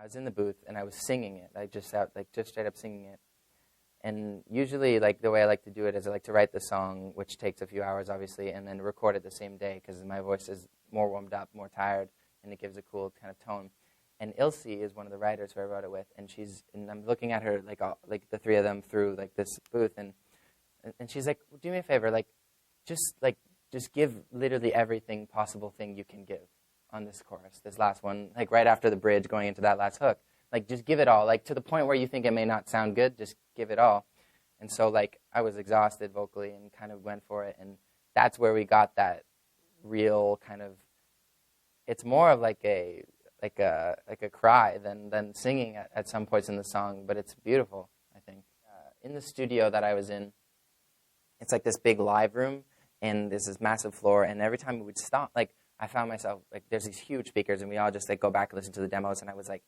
I was in the booth and I was singing it. I just straight up singing it. And usually, like, the way I like to do it is I like to write the song, which takes a few hours, obviously, and then record it the same day because my voice is more warmed up, more tired, and it gives a cool kind of tone. And Ilse is one of the writers who I wrote it with, and I'm looking at her, like the three of them through like this booth, and she's like, do me a favor, just give literally everything possible thing you can give on this chorus, this last one, like right after the bridge going into that last hook. Like, just give it all, like, to the point where you think it may not sound good, just give it all. And so, like, I was exhausted vocally and kind of went for it, and that's where we got that real kind of, it's more of like a cry than singing at some points in the song, but it's beautiful, I think. In the studio that I was in, it's like this big live room, and there's this massive floor, and every time we would stop, like, I found myself, like, there's these huge speakers, and we all just, like, go back and listen to the demos, and I was, like,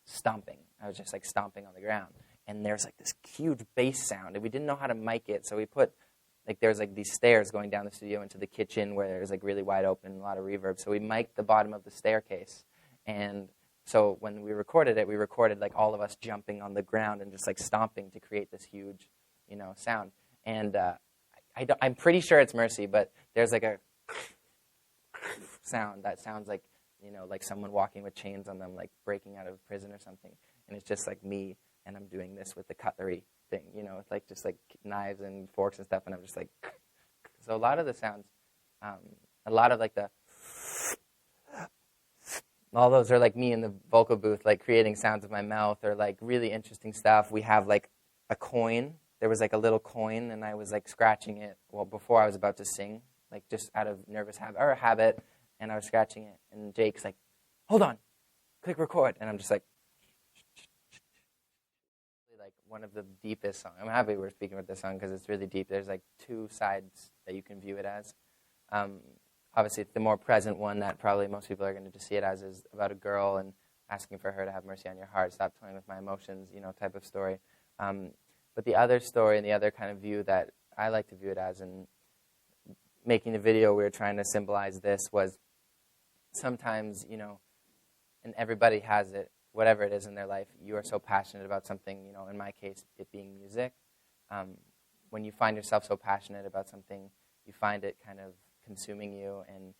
stomping. I was just, like, stomping on the ground. And there's, like, this huge bass sound, and we didn't know how to mic it, so we put, like, there's, like, these stairs going down the studio into the kitchen where there's, like, really wide open, a lot of reverb, so we mic'd the bottom of the staircase. And so when we recorded it, we recorded, like, all of us jumping on the ground and just, like, stomping to create this huge, sound. And I'm pretty sure it's Mercy, but there's, like, a sound that sounds like, like someone walking with chains on them, like breaking out of prison or something. And it's just like me, and I'm doing this with the cutlery thing, it's like just like knives and forks and stuff, and I'm just like, so a lot of the sounds, a lot of like all those are like me in the vocal booth, like creating sounds with my mouth or like really interesting stuff. We have like a coin. There was like a little coin, and I was like scratching it, before I was about to sing, like just out of nervous habit, and I was scratching it, and Jake's like, hold on, click record, and I'm just like one of the deepest songs. I'm happy we're speaking about this song because it's really deep. There's like two sides that you can view it as. Obviously, the more present one that probably most people are going to just see it as is about a girl and asking for her to have mercy on your heart, stop toying with my emotions, type of story. But the other story and the other kind of view that I like to view it as, and making the video we were trying to symbolize this, was sometimes, and everybody has it, whatever it is in their life, you are so passionate about something, in my case, it being music. When you find yourself so passionate about something, you find it kind of consuming you, and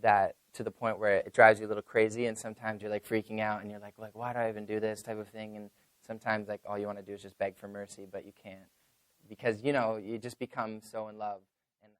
that to the point where it drives you a little crazy, and sometimes you're like freaking out, and you're like, why do I even do this type of thing? And sometimes like all you want to do is just beg for mercy, but you can't, because you just become so in love